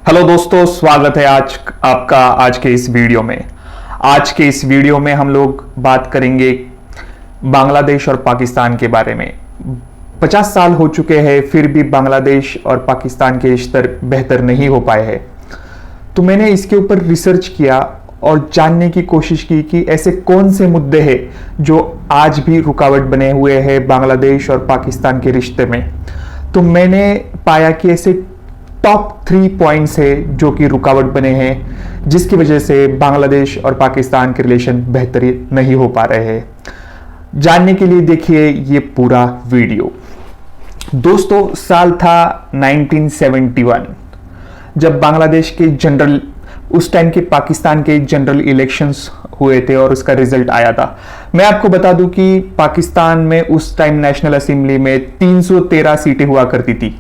Hello दोस्तों, स्वागत है आज के इस वीडियो में। आज के इस वीडियो में हम लोग बात करेंगे बांग्लादेश और पाकिस्तान के बारे में। 50 साल हो चुके हैं, फिर भी बांग्लादेश और पाकिस्तान के रिश्ते बेहतर नहीं हो पाए हैं। तो मैंने इसके ऊपर रिसर्च किया और जानने की कोशिश की कि ऐसे कौन से मुद्दे हैं जो आज भी रुकावट बने हुए हैं बांग्लादेश और पाकिस्तान के रिश्ते में। तो मैंने पाया कि ऐसे टॉप 3 पॉइंट्स है जो कि रुकावट बने हैं, जिसकी वजह से बांग्लादेश और पाकिस्तान के रिलेशन बेहतरीन नहीं हो पा रहे हैं। जानने के लिए देखिए ये पूरा वीडियो। दोस्तों, साल था 1971 जब बांग्लादेश के जनरल, उस टाइम के पाकिस्तान के जनरल इलेक्शंस हुए थे और उसका रिजल्ट आया था। मैं आपको बता दूं कि पाकिस्तान में उस टाइम नेशनल असेंबली में 313 सीटें हुआ करती थी,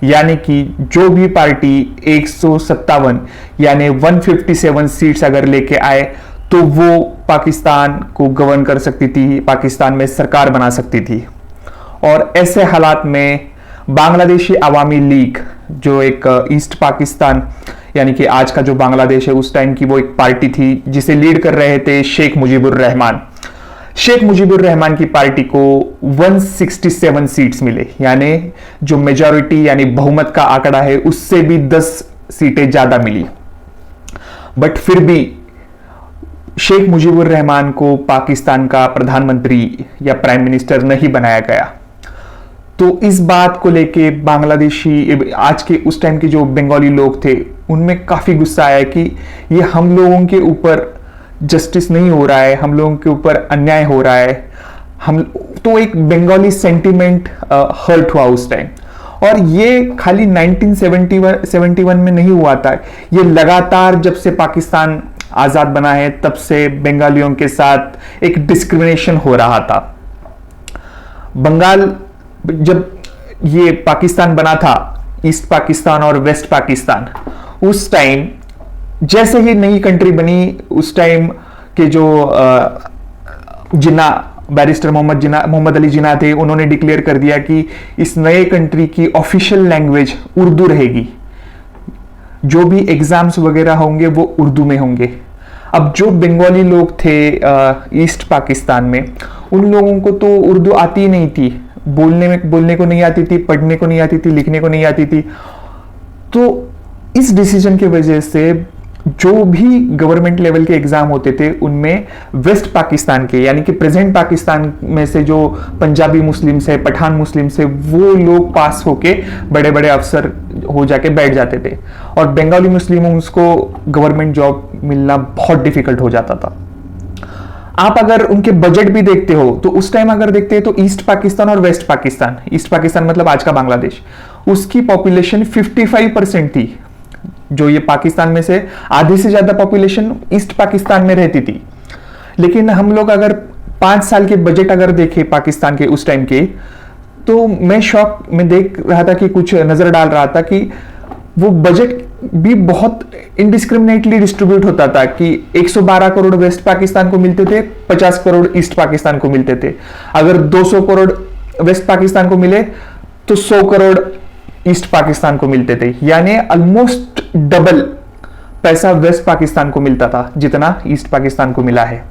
यानी कि जो भी पार्टी 157 यानी 157 सीट्स अगर लेके आए तो वो पाकिस्तान को गवर्न कर सकती थी, पाकिस्तान में सरकार बना सकती थी। और ऐसे हालात में बांग्लादेशी अवामी लीग, जो एक ईस्ट पाकिस्तान यानी कि आज का जो बांग्लादेश है, उस टाइम की वो एक पार्टी थी जिसे लीड कर रहे थे शेख मुजीबुर रहमान। शेख मुजीबुर रहमान की पार्टी को 167 सीट्स मिले, यानी जो मेजॉरिटी यानी बहुमत का आंकड़ा है उससे भी 10 सीटें ज्यादा मिली। बट फिर भी शेख मुजीबुर रहमान को पाकिस्तान का प्रधानमंत्री या प्राइम मिनिस्टर नहीं बनाया गया। तो इस बात को लेके बांग्लादेशी, आज के उस टाइम के जो बंगाली लोग थे, उनमें काफी गुस्सा आया कि ये हम लोगों के ऊपर जस्टिस नहीं हो रहा है, हम लोगों के ऊपर अन्याय हो रहा है। हम तो एक बंगाली सेंटिमेंट हर्ट हुआ उस टाइम। और ये खाली 1971 में नहीं हुआ था, ये लगातार जब से पाकिस्तान आजाद बना है तब से बंगालियों के साथ एक डिस्क्रिमिनेशन हो रहा था। बंगाल, जब ये पाकिस्तान बना था, ईस्ट पाकिस्तान और वेस्ट पाकिस्तान, उस टाइम जैसे ही नई कंट्री बनी, उस टाइम के जो जिन्ना, बैरिस्टर मोहम्मद अली जिन्ना थे, उन्होंने डिक्लेयर कर दिया कि इस नए कंट्री की ऑफिशियल लैंग्वेज उर्दू रहेगी, जो भी एग्जाम्स वगैरह होंगे वो उर्दू में होंगे। अब जो बंगाली लोग थे ईस्ट पाकिस्तान में, उन लोगों को तो उर्दू आती ही नहीं थी, बोलने को नहीं आती थी, पढ़ने को नहीं आती थी, लिखने को नहीं आती थी। तो इस डिसीजन की वजह से जो भी गवर्नमेंट लेवल के एग्जाम होते थे उनमें वेस्ट पाकिस्तान के यानी कि प्रेजेंट पाकिस्तान में से जो पंजाबी मुस्लिम्स है, पठान मुस्लिम्स है, वो लोग पास होके बड़े बड़े अफसर हो जाके बैठ जाते थे। और बंगाली मुस्लिम्स को गवर्नमेंट जॉब मिलना बहुत डिफिकल्ट हो जाता था। आप अगर उनके बजट भी देखते हो तो उस टाइम अगर देखते हैं तो ईस्ट पाकिस्तान और वेस्ट पाकिस्तान, ईस्ट पाकिस्तान मतलब आज का बांग्लादेश, उसकी पॉपुलेशन 55% थी। जो ये पाकिस्तान में से आधे से ज्यादा पॉपुलेशन ईस्ट पाकिस्तान में रहती थी। लेकिन हम लोग अगर 5 साल के बजट अगर देखें पाकिस्तान के उस टाइम के, तो मैं शॉक में देख रहा था कि कुछ नजर डाल रहा था कि वो बजट भी बहुत इनडिस्क्रिमिनेटली डिस्ट्रीब्यूट होता था कि 112 करोड़ वेस्ट पाकिस्तान को मिलते थे, 50 करोड़ ईस्ट पाकिस्तान को मिलते थे। अगर 200 करोड़ वेस्ट पाकिस्तान को मिले तो 100 करोड़ ईस्ट पाकिस्तान को मिलते थे, यानी ऑलमोस्ट डबल पैसा वेस्ट पाकिस्तान को मिलता था जितना ईस्ट पाकिस्तान को मिला है।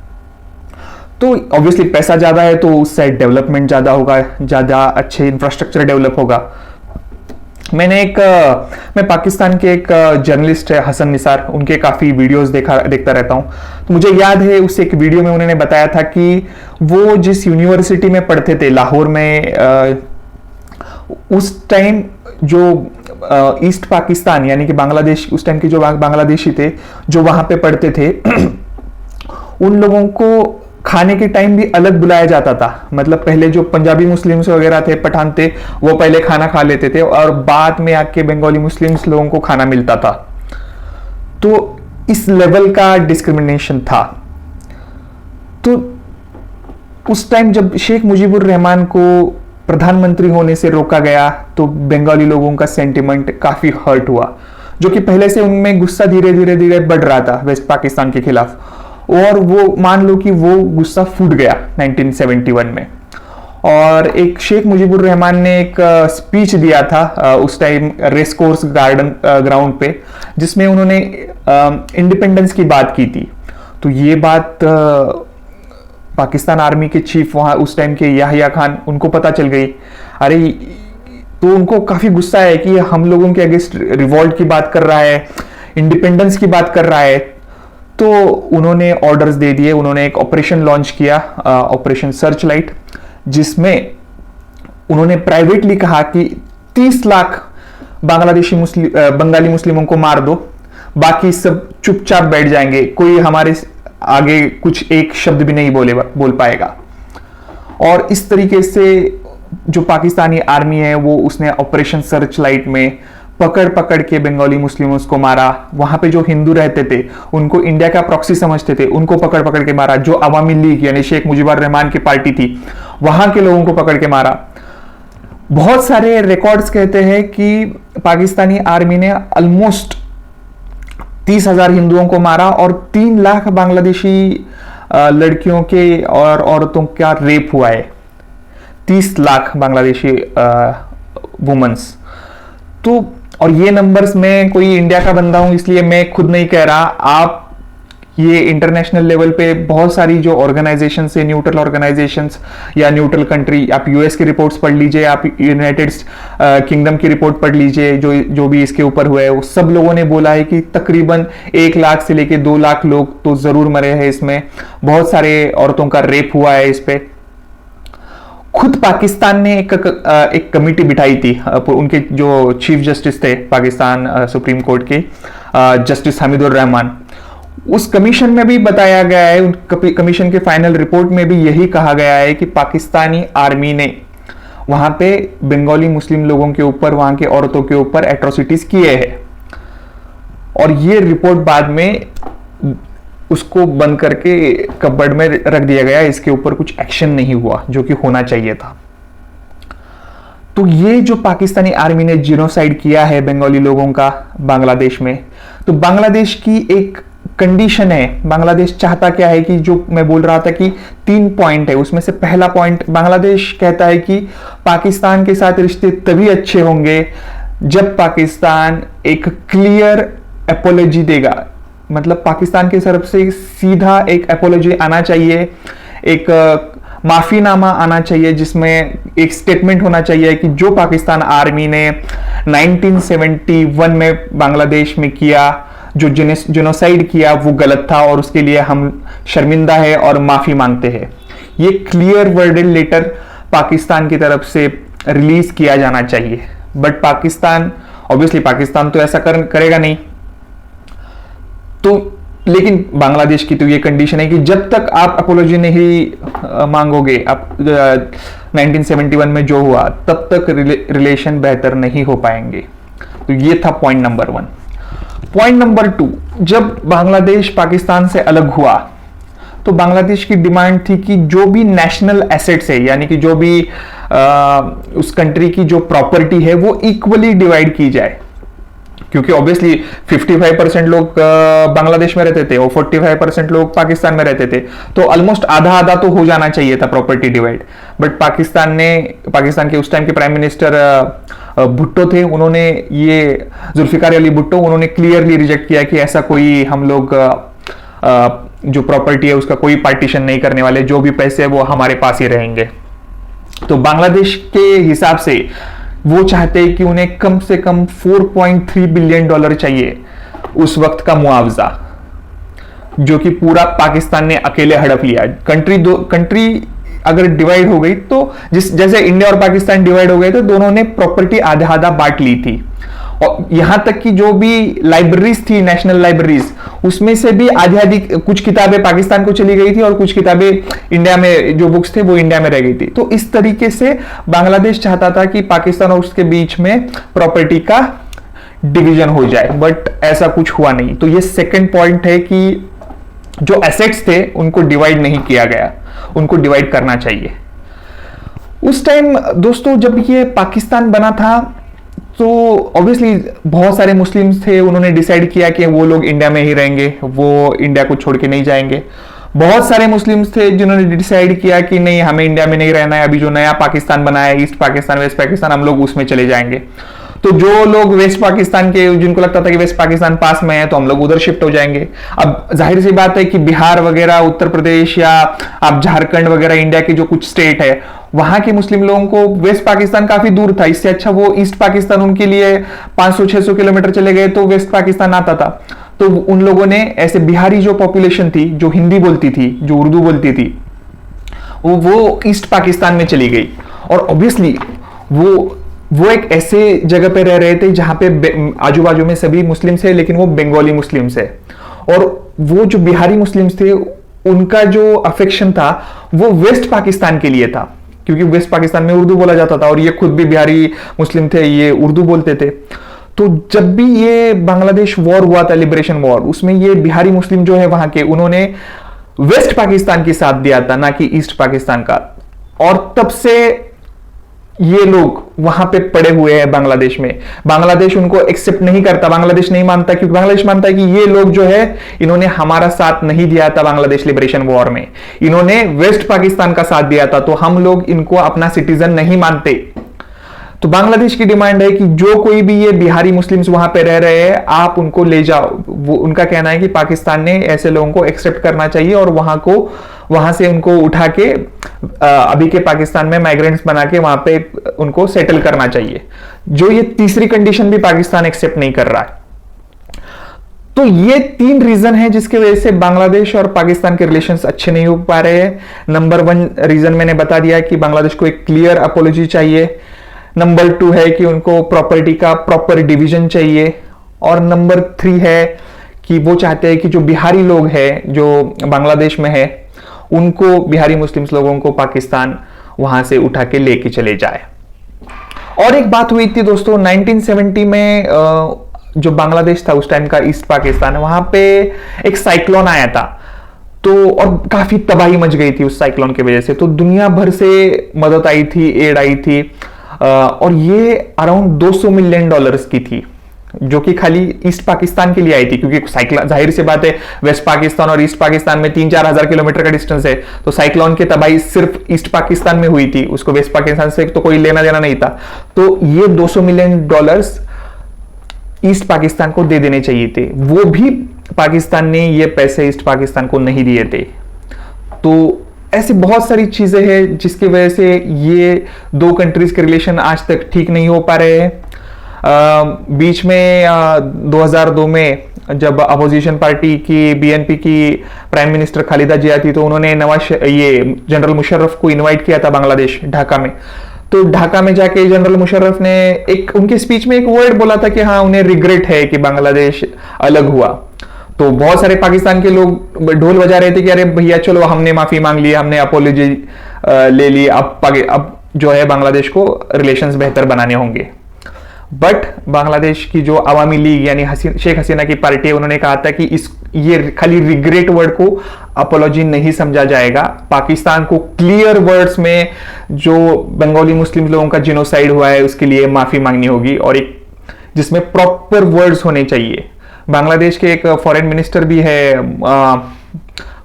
तो ऑब्वियसली पैसा ज्यादा है तो उससे डेवलपमेंट ज्यादा होगा, ज्यादा अच्छे इंफ्रास्ट्रक्चर डेवलप होगा। मैं पाकिस्तान के एक जर्नलिस्ट है हसन निसार, उनके काफी वीडियोस देखता रहता हूं। तो मुझे याद है उस एक वीडियो में उन्होंने बताया था कि वो जिस यूनिवर्सिटी में पढ़ते थे लाहौर में, उस टाइम जो ईस्ट पाकिस्तान यानी कि बांग्लादेश, उस टाइम के जो बांग्लादेशी थे जो वहां पे पढ़ते थे, उन लोगों को खाने के टाइम भी अलग बुलाया जाता था। मतलब पहले जो पंजाबी मुस्लिम्स वगैरह थे, पठान थे, वो पहले खाना खा लेते थे और बाद में आके बंगाली मुस्लिम्स लोगों को खाना मिलता था। तो इस लेवल का डिस्क्रिमिनेशन था। तो उस टाइम जब शेख मुजीबुर रहमान को प्रधानमंत्री होने से रोका गया तो बंगाली लोगों का सेंटिमेंट काफी हर्ट हुआ, जो कि पहले से उनमें गुस्सा धीरे धीरे बढ़ रहा था वेस्ट पाकिस्तान के खिलाफ। और वो मान लो कि वो गुस्सा फूट गया 1971 में। और एक शेख मुजीबुर रहमान ने एक स्पीच दिया था उस time race course garden ground पे, जिसमें उन्होंने इंडिपेंडेंस की बात की थी। तो ये बात पाकिस्तान आर्मी के चीफ वहां उस टाइम के याहिया खान, उनको पता चल गई। अरे तो उनको काफी गुस्सा है कि हम लोगों के अगेंस्ट रिवॉल्ट की बात कर रहा है, इंडिपेंडेंस की बात कर रहा है। तो उन्होंने ऑर्डर्स दे दिए, उन्होंने एक ऑपरेशन लॉन्च किया, ऑपरेशन सर्च लाइट, जिसमें उन्होंने प्राइवेटली कहा कि 30 लाख बांग्लादेशी बंगाली मुस्लिमों को मार दो, बाकी सब चुपचाप बैठ जाएंगे, कोई हमारे आगे कुछ एक शब्द भी नहीं बोल पाएगा। और इस तरीके से जो पाकिस्तानी आर्मी है वो उसने ऑपरेशन सर्च लाइट में पकड़ के बंगाली मुस्लिमों को मारा। वहां पे जो हिंदू रहते थे उनको इंडिया का प्रॉक्सी समझते थे, उनको पकड़ के मारा। जो अवामी लीग यानी शेख मुजीबुर रहमान की पार्टी थी, वहां के लोगों को पकड़ के मारा। बहुत सारे रिकॉर्ड्स कहते हैं कि पाकिस्तानी आर्मी ने ऑलमोस्ट 30,000 हिंदुओं को मारा और 3 लाख बांग्लादेशी लड़कियों के और औरतों का रेप हुआ है। 30 लाख बांग्लादेशी वुमेन्स। तो और ये नंबर्स, मैं कोई इंडिया का बंदा हूं इसलिए मैं खुद नहीं कह रहा, आप ये इंटरनेशनल लेवल पे बहुत सारी जो ऑर्गेनाइजेशन है, न्यूट्रल ऑर्गेनाइजेशंस या न्यूट्रल कंट्री, आप यूएस की रिपोर्ट्स पढ़ लीजिए, आप यूनाइटेड किंगडम की रिपोर्ट पढ़ लीजिए, जो भी इसके ऊपर हुआ है, वो सब लोगों ने बोला है कि तकरीबन 1 लाख से लेके 2 लाख लोग तो जरूर मरे हैं इसमें। बहुत सारे औरतों का रेप हुआ है इस पे। खुद पाकिस्तान ने एक कमेटी बिठाई थी, उनके जो चीफ जस्टिस थे पाकिस्तान सुप्रीम कोर्ट के, जस्टिस हमीदुर रहमान। उस कमीशन में भी बताया गया है, कमीशन के फाइनल रिपोर्ट में भी यही कहा गया है कि पाकिस्तानी आर्मी ने वहां पे बंगाली मुस्लिम लोगों के ऊपर, वहां के औरतों के ऊपर एट्रोसिटीज किए हैं। और ये रिपोर्ट बाद में उसको बंद करके कबर्ड में रख दिया गया, इसके ऊपर कुछ एक्शन नहीं हुआ जो कि होना चाहिए था। तो ये जो पाकिस्तानी आर्मी ने जीनोसाइड किया है बंगाली लोगों का बांग्लादेश में, तो बांग्लादेश की एक कंडीशन है। बांग्लादेश चाहता क्या है कि जो मैं बोल रहा था कि 3 पॉइंट है, उसमें से पहला पॉइंट, बांग्लादेश कहता है कि पाकिस्तान के साथ रिश्ते तभी अच्छे होंगे जब पाकिस्तान एक क्लियर एपोलॉजी देगा। मतलब पाकिस्तान की तरफ से सीधा एक एपोलॉजी आना चाहिए, एक माफीनामा आना चाहिए, जिसमें एक स्टेटमेंट होना चाहिए कि जो पाकिस्तान आर्मी ने 1971 में बांग्लादेश में किया, जो जेनोसाइड किया, वो गलत था और उसके लिए हम शर्मिंदा है और माफी मांगते हैं। ये क्लियर वर्डेड लेटर पाकिस्तान की तरफ से रिलीज किया जाना चाहिए। बट पाकिस्तान, ऑब्वियसली पाकिस्तान तो ऐसा करेगा नहीं। तो लेकिन बांग्लादेश की तो ये कंडीशन है कि जब तक आप अपोलॉजी नहीं मांगोगे, आप 1971 में जो हुआ, तब तक रिलेशन बेहतर नहीं हो पाएंगे। तो ये था पॉइंट नंबर 1। पॉइंट नंबर 2, जब बांग्लादेश पाकिस्तान से अलग हुआ तो बांग्लादेश की डिमांड थी कि जो भी नेशनल एसेट्स है, यानी कि जो भी उस कंट्री की जो प्रॉपर्टी है, वो इक्वली डिवाइड की जाए। क्योंकि ऑब्वियसली 55% लोग बांग्लादेश में रहते थे और 45% लोग पाकिस्तान में रहते थे, तो ऑलमोस्ट आधा आधा तो हो जाना चाहिए था प्रॉपर्टी डिवाइड। बट पाकिस्तान के उस टाइम के प्राइम मिनिस्टर भुट्टो थे, उन्होंने ये जुल्फिकार अली भुट्टो, उन्होंने क्लियरली रिजेक्ट किया कि ऐसा कोई हम लोग जो प्रॉपर्टी है उसका कोई पार्टीशन नहीं करने वाले, जो भी पैसे है वो हमारे पास ही रहेंगे। तो बांग्लादेश के हिसाब से वो चाहते हैं कि उन्हें कम से कम $4.3 बिलियन चाहिए उस वक्त का मुआवजा, जो कि पूरा पाकिस्तान ने अकेले हड़प लिया। कंट्री अगर डिवाइड हो गई तो जैसे इंडिया और पाकिस्तान डिवाइड हो गए तो दोनों ने प्रॉपर्टी आधा आधा बांट ली थी। और यहां तक कि जो भी लाइब्रेरीज थी, नेशनल लाइब्रेरीज, उसमें से भी आधी आधी कुछ किताबें पाकिस्तान को चली गई थी और कुछ किताबें इंडिया में, जो बुक्स थे वो इंडिया में रह गई थी। तो इस तरीके से बांग्लादेश चाहता था कि पाकिस्तान और उसके बीच में प्रॉपर्टी का डिवीजन हो जाए, बट ऐसा कुछ हुआ नहीं। तो ये सेकंड पॉइंट है कि जो एसेट्स थे उनको डिवाइड नहीं किया गया, उनको डिवाइड करना चाहिए। उस टाइम दोस्तों जब ये पाकिस्तान बना था तो ऑब्वियसली बहुत सारे मुस्लिम्स थे, उन्होंने डिसाइड किया कि वो लोग इंडिया में ही रहेंगे, वो इंडिया को छोड़ के नहीं जाएंगे। बहुत सारे मुस्लिम्स थे जिन्होंने डिसाइड किया कि नहीं, हमें इंडिया में नहीं रहना है, अभी जो नया पाकिस्तान बना है, ईस्ट पाकिस्तान, वेस्ट पाकिस्तान, हम लोग उसमें चले जाएंगे। तो जो लोग वेस्ट पाकिस्तान के, जिनको लगता था कि वेस्ट पाकिस्तान पास में है, तो हम लोग उधर शिफ्ट हो जाएंगे। अब जाहिर सी बात है कि बिहार वगैरह, उत्तर प्रदेश या आप झारखंड वगैरह, इंडिया के जो कुछ स्टेट है, वहां के मुस्लिम लोगों को वेस्ट पाकिस्तान काफी दूर था। इससे अच्छा वो ईस्ट पाकिस्तान उनके लिए 500-600 किलोमीटर चले गए तो वेस्ट पाकिस्तान आता था। तो उन लोगों ने ऐसे, बिहारी जो पॉपुलेशन थी, जो हिंदी बोलती थी, जो उर्दू बोलती थी, वो ईस्ट पाकिस्तान में चली गई। और ऑब्वियसली वो एक ऐसे जगह पे रह रहे थे जहां पे आजू बाजू में सभी मुस्लिम्स है, लेकिन वो बंगाली मुस्लिम्स है। और वो जो बिहारी मुस्लिम्स थे, उनका जो अफेक्शन था वो वेस्ट पाकिस्तान के लिए था, क्योंकि वेस्ट पाकिस्तान में उर्दू बोला जाता था और ये खुद भी बिहारी मुस्लिम थे, ये उर्दू बोलते थे। तो जब भी ये बांग्लादेश वॉर हुआ था, लिबरेशन वॉर, उसमें ये बिहारी मुस्लिम जो है वहां के, उन्होंने वेस्ट पाकिस्तान की साथ दिया था, ना कि ईस्ट पाकिस्तान का। और तब से ये लोग वहां पे पड़े हुए हैं बांग्लादेश में। बांग्लादेश उनको एक्सेप्ट नहीं करता, बांग्लादेश नहीं मानता, क्योंकि बांग्लादेश मानता है कि ये लोग जो है, इन्होंने हमारा साथ नहीं दिया था बांग्लादेश लिबरेशन वॉर में, इन्होंने वेस्ट पाकिस्तान का साथ दिया था, तो हम लोग इनको अपना सिटीजन नहीं मानते। तो बांग्लादेश की डिमांड है कि जो कोई भी ये बिहारी मुस्लिम्स वहां पे रह रहे हैं, आप उनको ले जाओ। वो उनका कहना है कि पाकिस्तान ने ऐसे लोगों को एक्सेप्ट करना चाहिए और वहां से उनको उठा के अभी के पाकिस्तान में माइग्रेंट्स बना के वहां पे उनको सेटल करना चाहिए। जो ये तीसरी कंडीशन भी पाकिस्तान एक्सेप्ट नहीं कर रहा है। तो ये 3 रीजन है जिसकी वजह से बांग्लादेश और पाकिस्तान के रिलेशंस अच्छे नहीं हो पा रहे हैं। नंबर 1 रीजन मैंने बता दिया कि बांग्लादेश को एक क्लियर अपोलॉजी चाहिए। नंबर 2 है कि उनको प्रॉपर्टी का प्रॉपर डिवीजन चाहिए। और नंबर 3 है कि वो चाहते हैं कि जो बिहारी लोग हैं, जो बांग्लादेश में है, उनको, बिहारी मुस्लिम्स लोगों को पाकिस्तान वहां से उठा के लेके चले जाए। और एक बात हुई थी दोस्तों, 1970 में जो बांग्लादेश था उस टाइम का, ईस्ट पाकिस्तान, वहां पे एक साइक्लोन आया था। तो और काफी तबाही मच गई थी उस साइक्लोन की वजह से। तो दुनिया भर से मदद आई थी, एड आई थी, और ये अराउंड $200 मिलियन की थी, जो कि खाली ईस्ट पाकिस्तान के लिए आई थी, क्योंकि साइक्लोन, जाहिर सी बात है, वेस्ट पाकिस्तान और ईस्ट पाकिस्तान में 3-4 हजार किलोमीटर का डिस्टेंस है। तो साइक्लोन की तबाही सिर्फ ईस्ट पाकिस्तान में हुई थी, उसको वेस्ट पाकिस्तान से तो कोई लेना देना नहीं था। तो ये $200 मिलियन ईस्ट पाकिस्तान को दे देने चाहिए थे। वो भी पाकिस्तान ने ये पैसे ईस्ट पाकिस्तान को नहीं दिए थे। तो ऐसी बहुत सारी चीजें हैं जिसकी वजह से ये 2 कंट्रीज के रिलेशन आज तक ठीक नहीं हो पा रहे हैं। बीच में 2002 में जब अपोजिशन पार्टी की, बीएनपी की प्राइम मिनिस्टर खालिदा जिया थी, तो उन्होंने ये जनरल मुशर्रफ को इनवाइट किया था बांग्लादेश, ढाका में। तो ढाका में जाके जनरल मुशर्रफ ने उनके स्पीच में एक वर्ड बोला था कि हाँ, उन्हें रिग्रेट है कि बांग्लादेश अलग हुआ। तो बहुत सारे पाकिस्तान के लोग ढोल बजा रहे थे कि अरे भैया चलो, हमने माफी मांग ली, हमने अपोलॉजी ले ली, अब जो है बांग्लादेश को रिलेशंस बेहतर बनाने होंगे। बट बांग्लादेश की जो अवामी लीग यानी शेख हसीना की पार्टी है, उन्होंने कहा था कि ये खाली रिग्रेट वर्ड को अपोलॉजी नहीं समझा जाएगा। पाकिस्तान को क्लियर वर्ड्स में जो बंगाली मुस्लिम लोगों का जिनोसाइड हुआ है उसके लिए माफी मांगनी होगी, और एक जिसमें प्रॉपर वर्ड्स होने चाहिए। बांग्लादेश के एक फॉरेन मिनिस्टर भी है,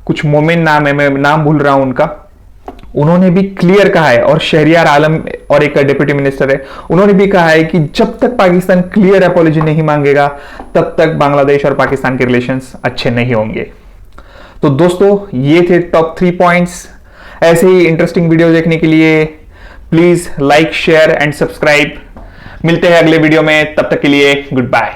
कुछ मोमिन नाम है, मैं नाम भूल रहा हूं उनका, उन्होंने भी क्लियर कहा है, और शहरियार आलम और एक डिप्टी मिनिस्टर है, उन्होंने भी कहा है कि जब तक पाकिस्तान क्लियर अपॉलॉजी नहीं मांगेगा तब तक बांग्लादेश और पाकिस्तान के रिलेशंस अच्छे नहीं होंगे। तो दोस्तों, ये थे टॉप 3 पॉइंट्स। ऐसे ही इंटरेस्टिंग वीडियो देखने के लिए please like, share and subscribe. मिलते हैं अगले वीडियो में, तब तक के लिए गुड बाय।